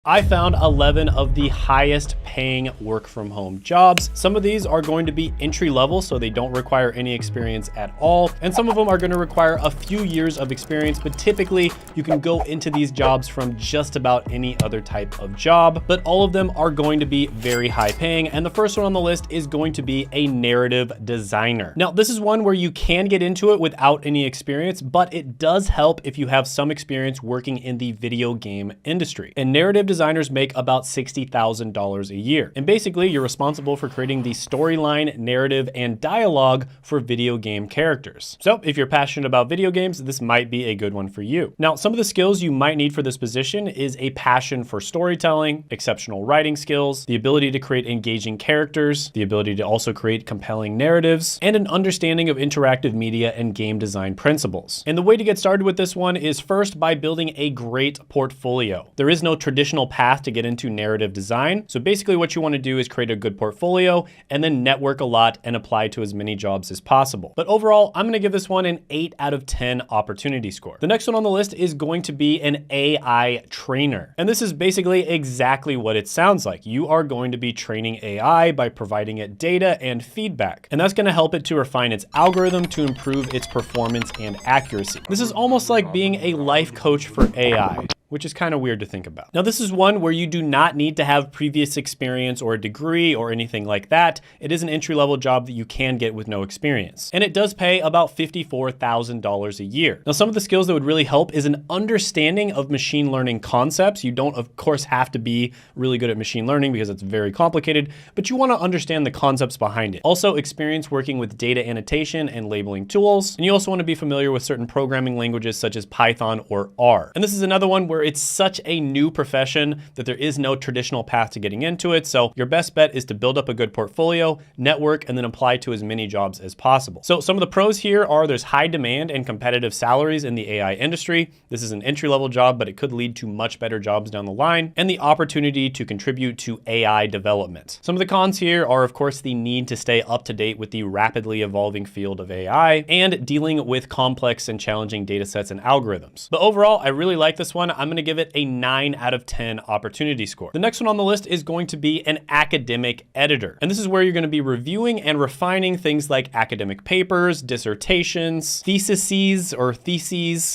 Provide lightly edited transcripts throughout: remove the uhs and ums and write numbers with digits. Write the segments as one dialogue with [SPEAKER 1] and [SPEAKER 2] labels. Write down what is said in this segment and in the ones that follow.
[SPEAKER 1] I found 11 of the highest paying work from home jobs. Some of these are going to be entry level, so they don't require any experience at all. And some of them are going to require a few years of experience, but typically you can go into these jobs from just about any other type of job, but all of them are going to be very high paying. And the first one on the list is going to be a narrative designer. Now, this is one where you can get into it without any experience, but it does help if you have some experience working in the video game industry. And narrative designers make about $60,000 a year. And basically, you're responsible for creating the storyline, narrative, and dialogue for video game characters. So if you're passionate about video games, this might be a good one for you. Now, some of the skills you might need for this position is a passion for storytelling, exceptional writing skills, the ability to create engaging characters, the ability to also create compelling narratives, and an understanding of interactive media and game design principles. And the way to get started with this one is first by building a great portfolio. There is no traditional path to get into narrative design. So basically what you want to do is create a good portfolio and then network a lot and apply to as many jobs as possible. But overall, I'm going to give this one an 8 out of 10 opportunity score. The next one on the list is going to be an AI trainer. And this is basically exactly what it sounds like. You are going to be training AI by providing it data and feedback. And that's going to help it to refine its algorithm to improve its performance and accuracy. This is almost like being a life coach for AI, which is kind of weird to think about. Now, this is one where you do not need to have previous experience or a degree or anything like that. It is an entry-level job that you can get with no experience. And it does pay about $54,000 a year. Now, some of the skills that would really help is an understanding of machine learning concepts. You don't, of course, have to be really good at machine learning because it's very complicated, but you want to understand the concepts behind it. Also, experience working with data annotation and labeling tools. And you also want to be familiar with certain programming languages such as Python or R. And this is another one where it's such a new profession that there is no traditional path to getting into it. So your best bet is to build up a good portfolio, network, and then apply to as many jobs as possible. So some of the pros here are there's high demand and competitive salaries in the AI industry. This is an entry-level job, but it could lead to much better jobs down the line, and the opportunity to contribute to AI development. Some of the cons here are, of course, the need to stay up to date with the rapidly evolving field of AI and dealing with complex and challenging data sets and algorithms. But overall, I really like this one. I'm going to give it a 9 out of 10 opportunity score. The next one on the list is going to be an academic editor. And this is where you're going to be reviewing and refining things like academic papers, dissertations, theses,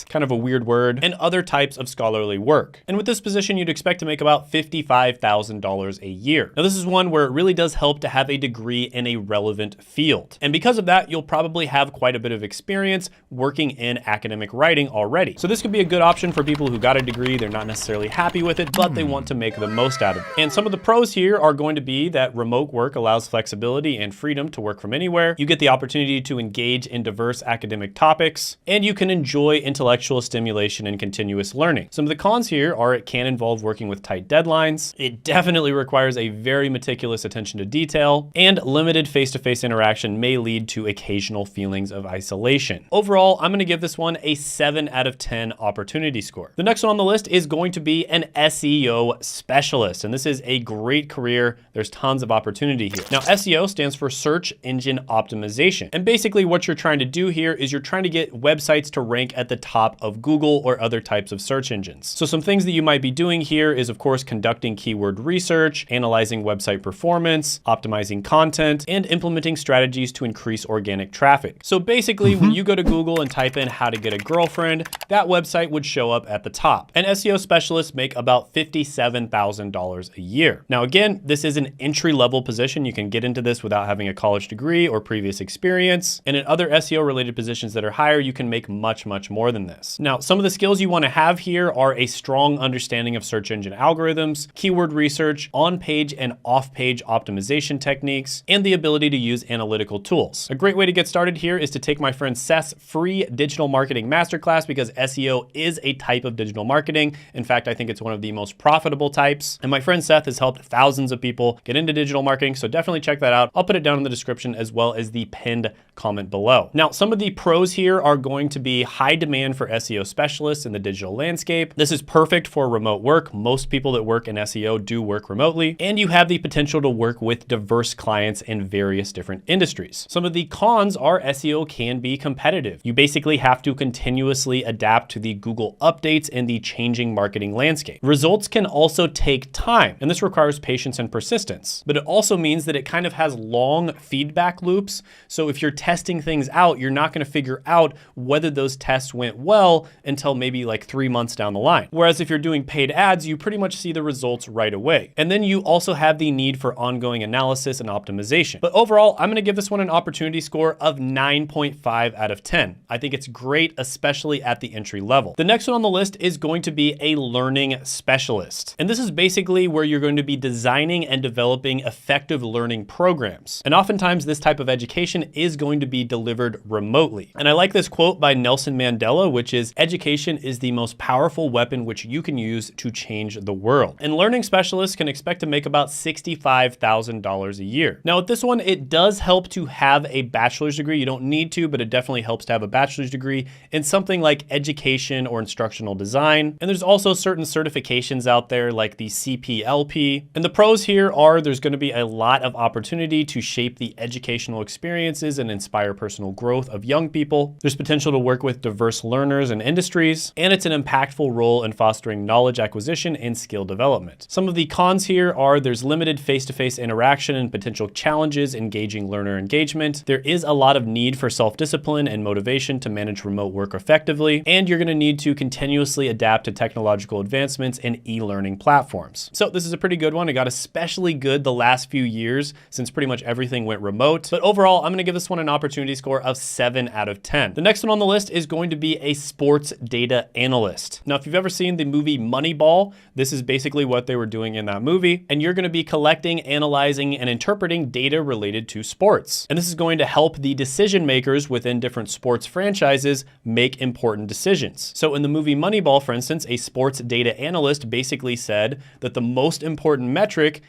[SPEAKER 1] kind of a weird word, and other types of scholarly work. And with this position, you'd expect to make about $55,000 a year. Now, this is one where it really does help to have a degree in a relevant field. And because of that, you'll probably have quite a bit of experience working in academic writing already. So this could be a good option for people who got a degree, they're not necessarily happy with it, but they want to make the most out of it. And some of the pros here are going to be that remote work allows flexibility and freedom to work from anywhere. You get the opportunity to engage in diverse academic topics, and you can enjoy intellectual stimulation and continuous learning. Some of the cons here are it can involve working with tight deadlines. It definitely requires a very meticulous attention to detail, and limited face-to-face interaction may lead to occasional feelings of isolation. Overall, I'm going to give this one a 7 out of 10 opportunity score. The next one on the list is going to be an SEO specialist, and this is a great career. There's tons of opportunity here. Now, SEO stands for search engine optimization. And basically what you're trying to do here is you're trying to get websites to rank at the top of Google or other types of search engines. So some things that you might be doing here is, of course, conducting keyword research, analyzing website performance, optimizing content, and implementing strategies to increase organic traffic. So basically, when you go to Google and type in how to get a girlfriend, that website would show up at the top. And SEO specialists make about $57,000 a year. Now, again, this is an entry-level position. You can get into this without having a college degree or previous experience. And in other SEO-related positions that are higher, you can make much, much more than this. Now, some of the skills you want to have here are a strong understanding of search engine algorithms, keyword research, on-page and off-page optimization techniques, and the ability to use analytical tools. A great way to get started here is to take my friend Seth's free digital marketing masterclass, because SEO is a type of digital marketing. In fact, I think it's one of the most profitable types. And my friend Seth has helped thousands of people get into digital marketing, so definitely check that out. I'll put it down in the description as well as the pinned comment below. Now, some of the pros here are going to be high demand for SEO specialists in the digital landscape. This is perfect for remote work. Most people that work in SEO do work remotely, and you have the potential to work with diverse clients in various different industries. Some of the cons are SEO can be competitive. You basically have to continuously adapt to the Google updates and the changing marketing landscape. Results results can also take time, and this requires patience and persistence. But it also means that it kind of has long feedback loops. So if you're testing things out, you're not going to figure out whether those tests went well until maybe like 3 months down the line. Whereas if you're doing paid ads, you pretty much see the results right away. And then you also have the need for ongoing analysis and optimization. But overall, I'm going to give this one an opportunity score of 9.5 out of 10. I think it's great, especially at the entry level. The next one on the list is going to be a learning specialist. And this is basically where you're going to be designing and developing effective learning programs. And oftentimes this type of education is going to be delivered remotely. And I like this quote by Nelson Mandela, which is, "Education is the most powerful weapon which you can use to change the world." And learning specialists can expect to make about $65,000 a year. Now with this one, it does help to have a bachelor's degree. You don't need to, but it definitely helps to have a bachelor's degree in something like education or instructional design. And there's also certain certifications out there like the CPLP. And the pros here are there's going to be a lot of opportunity to shape the educational experiences and inspire personal growth of young people. There's potential to work with diverse learners and industries, and it's an impactful role in fostering knowledge acquisition and skill development. Some of the cons here are there's limited face-to-face interaction and potential challenges engaging learner engagement. There is a lot of need for self-discipline and motivation to manage remote work effectively, and you're going to need to continuously adapt to technological advancements and e-learning platforms. So this is a pretty good one. It got especially good the last few years since pretty much everything went remote. But overall, I'm going to give this one an opportunity score of 7 out of 10. The next one on the list is going to be a sports data analyst. Now, if you've ever seen the movie Moneyball, this is basically what they were doing in that movie. And you're going to be collecting, analyzing, and interpreting data related to sports. And this is going to help the decision makers within different sports franchises make important decisions. So in the movie Moneyball, for instance, a sports data analyst basically said that the most important metric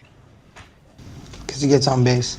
[SPEAKER 2] because he gets on base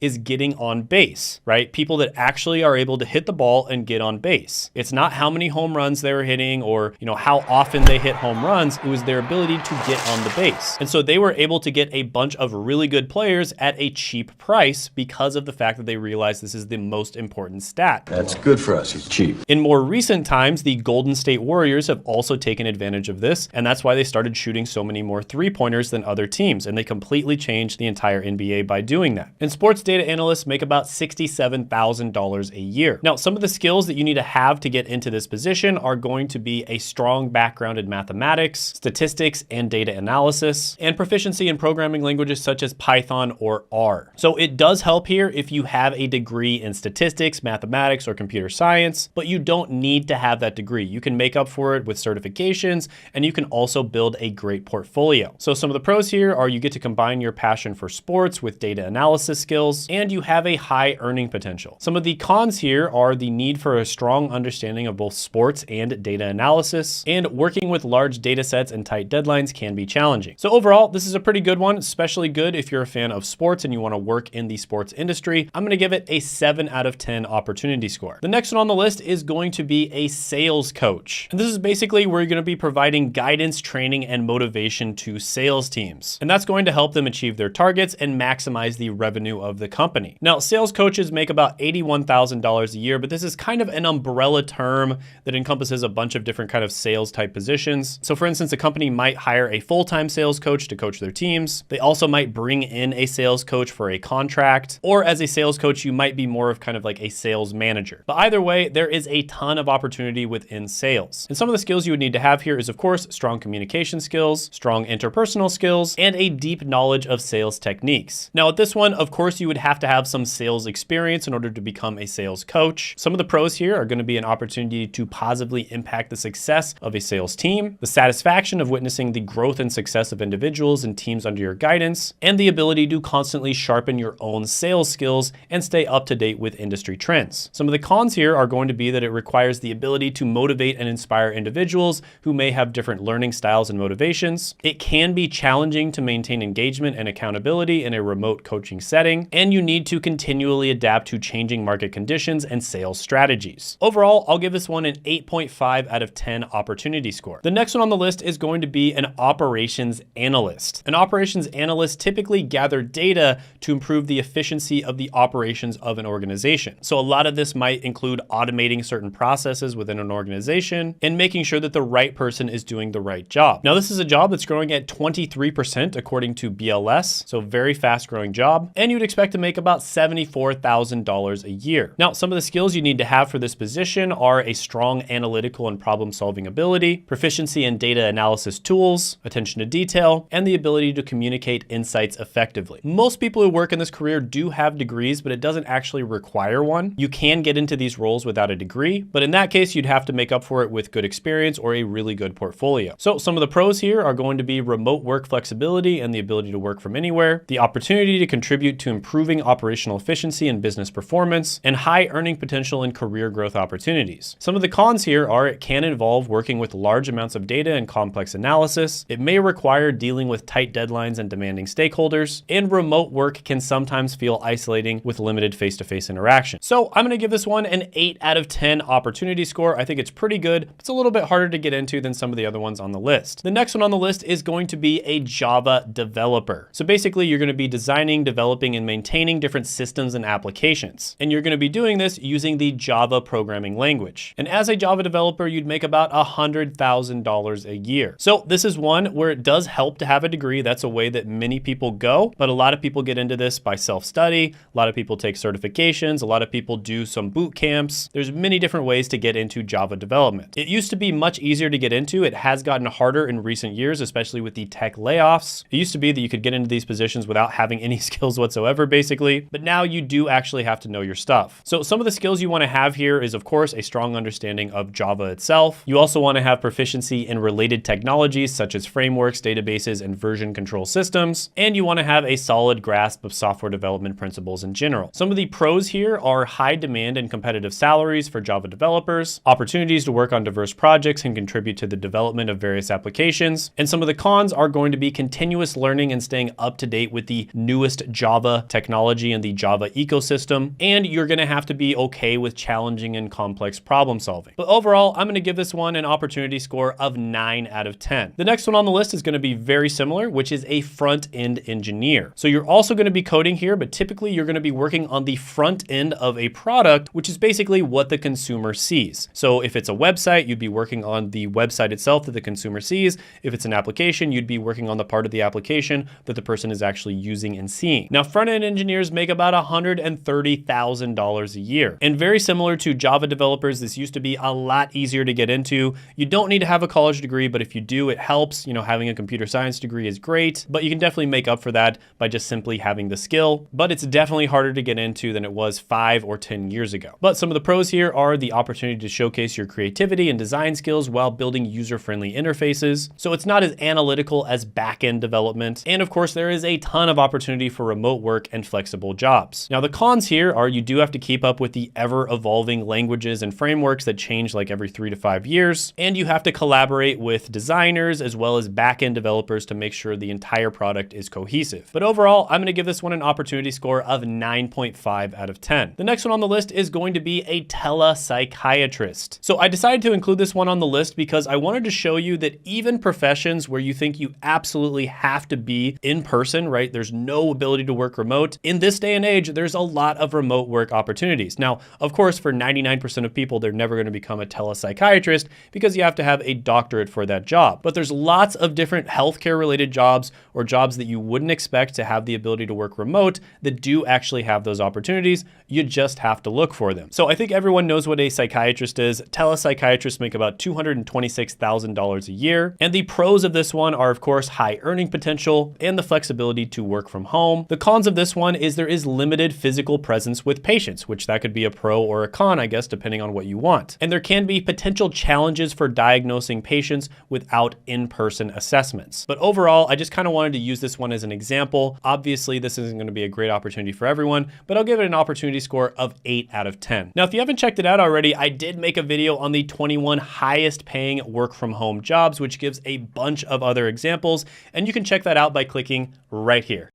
[SPEAKER 1] is getting on base, right? People that actually are able to hit the ball and get on base. It's not how many home runs they were hitting or, how often they hit home runs. It was their ability to get on the base. And so they were able to get a bunch of really good players at a cheap price because of the fact that they realized this is the most important stat.
[SPEAKER 3] That's good for us. It's cheap.
[SPEAKER 1] In more recent times, the Golden State Warriors have also taken advantage of this, and that's why they started shooting so many more three-pointers than other teams, and they completely changed the entire NBA by doing that. And sports data analysts make about $67,000 a year. Now, some of the skills that you need to have to get into this position are going to be a strong background in mathematics, statistics, and data analysis, and proficiency in programming languages such as Python or R. So it does help here if you have a degree in statistics, mathematics, or computer science, but you don't need to have that degree. You can make up for it with certifications, and you can also build a great portfolio. So some of the pros here are you get to combine your passion for sports with data analysis skills, and you have a high earning potential. Some of the cons here are the need for a strong understanding of both sports and data analysis, and working with large data sets and tight deadlines can be challenging. So overall, this is a pretty good one, especially good if you're a fan of sports and you want to work in the sports industry. I'm going to give it a 7 out of 10 opportunity score. The next one on the list is going to be a sales coach. And this is basically where you're going to be providing guidance, training, and motivation to sales teams. And that's going to help them achieve their targets and maximize the revenue of the company. Now, sales coaches make about $81,000 a year, but this is kind of an umbrella term that encompasses a bunch of different kind of sales type positions. So for instance, a company might hire a full-time sales coach to coach their teams. They also might bring in a sales coach for a contract, or as a sales coach, you might be more of kind of like a sales manager. But either way, there is a ton of opportunity within sales. And some of the skills you would need to have here is, of course, strong communication skills, strong interpersonal skills, and a deep knowledge of sales techniques. Now, with this one, of course, you would have to have some sales experience in order to become a sales coach. Some of the pros here are going to be an opportunity to positively impact the success of a sales team, the satisfaction of witnessing the growth and success of individuals and teams under your guidance, and the ability to constantly sharpen your own sales skills and stay up to date with industry trends. Some of the cons here are going to be that it requires the ability to motivate and inspire individuals who may have different learning styles and motivations. It can be challenging to maintain engagement and accountability in a remote coaching setting, and and you need to continually adapt to changing market conditions and sales strategies. Overall, I'll give this one an 8.5 out of 10 opportunity score. The next one on the list is going to be an operations analyst. An operations analyst typically gather data to improve the efficiency of the operations of an organization. So a lot of this might include automating certain processes within an organization and making sure that the right person is doing the right job. Now, this is a job that's growing at 23% according to BLS, so very fast growing job, and you'd expect to make about $74,000 a year. Now, some of the skills you need to have for this position are a strong analytical and problem solving ability, proficiency in data analysis tools, attention to detail, and the ability to communicate insights effectively. Most people who work in this career do have degrees, but it doesn't actually require one. You can get into these roles without a degree, but in that case, you'd have to make up for it with good experience or a really good portfolio. So some of the pros here are going to be remote work flexibility and the ability to work from anywhere, the opportunity to contribute to improving operational efficiency and business performance, and high earning potential and career growth opportunities. Some of the cons here are it can involve working with large amounts of data and complex analysis. It may require dealing with tight deadlines and demanding stakeholders, and remote work can sometimes feel isolating with limited face-to-face interaction. So I'm going to give this one an 8 out of 10 opportunity score. I think it's pretty good. It's a little bit harder to get into than some of the other ones on the list. The next one on the list is going to be a Java developer. So basically you're going to be designing, developing, and maintaining different systems and applications. And you're going to be doing this using the Java programming language. And as a Java developer, you'd make about $100,000 a year. So this is one where it does help to have a degree. That's a way that many people go, but a lot of people get into this by self-study. A lot of people take certifications. A lot of people do some boot camps. There's many different ways to get into Java development. It used to be much easier to get into. It has gotten harder in recent years, especially with the tech layoffs. It used to be that you could get into these positions without having any skills whatsoever, basically, but now you do actually have to know your stuff. So some of the skills you want to have here is, of course, a strong understanding of Java itself. You also want to have proficiency in related technologies such as frameworks, databases, and version control systems, and you want to have a solid grasp of software development principles in general. Some of the pros here are high demand and competitive salaries for Java developers, opportunities to work on diverse projects and contribute to the development of various applications, and some of the cons are going to be continuous learning and staying up to date with the newest Java technology and the Java ecosystem, and you're going to have to be okay with challenging and complex problem solving. But overall, I'm going to give this one an opportunity score of 9 out of 10. The next one on the list is going to be very similar, which is a front-end engineer. So you're also going to be coding here, but typically you're going to be working on the front end of a product, which is basically what the consumer sees. So if it's a website, you'd be working on the website itself that the consumer sees. If it's an application, you'd be working on the part of the application that the person is actually using and seeing. Now, front-end engineers make about $130,000 a year. And very similar to Java developers, this used to be a lot easier to get into. You don't need to have a college degree, but if you do, it helps. You know, having a computer science degree is great, but you can definitely make up for that by just simply having the skill. But it's definitely harder to get into than it was 5 or 10 years ago. But some of the pros here are the opportunity to showcase your creativity and design skills while building user-friendly interfaces. So it's not as analytical as back-end development. And of course, there is a ton of opportunity for remote work and flexible jobs. Now, the cons here are you do have to keep up with the ever-evolving languages and frameworks that change like every 3 to 5 years. And you have to collaborate with designers as well as back-end developers to make sure the entire product is cohesive. But overall, I'm going to give this one an opportunity score of 9.5 out of 10. The next one on the list is going to be a telepsychiatrist. So I decided to include this one on the list because I wanted to show you that even professions where you think you absolutely have to be in person, right? There's no ability to work remote. In this day and age, there's a lot of remote work opportunities. Now, of course, for 99% of people, they're never going to become a telepsychiatrist because you have to have a doctorate for that job. But there's lots of different healthcare related jobs or jobs that you wouldn't expect to have the ability to work remote that do actually have those opportunities. You just have to look for them. So I think everyone knows what a psychiatrist is. Telepsychiatrists make about $226,000 a year. And the pros of this one are, of course, high earning potential and the flexibility to work from home. The cons of this one is there is limited physical presence with patients, which that could be a pro or a con, I guess, depending on what you want. And there can be potential challenges for diagnosing patients without in-person assessments. But overall, I just kind of wanted to use this one as an example. Obviously, this isn't going to be a great opportunity for everyone, but I'll give it an opportunity score of 8 out of 10. Now, if you haven't checked it out already, I did make a video on the 21 highest paying work from home jobs, which gives a bunch of other examples, and you can check that out by clicking right here.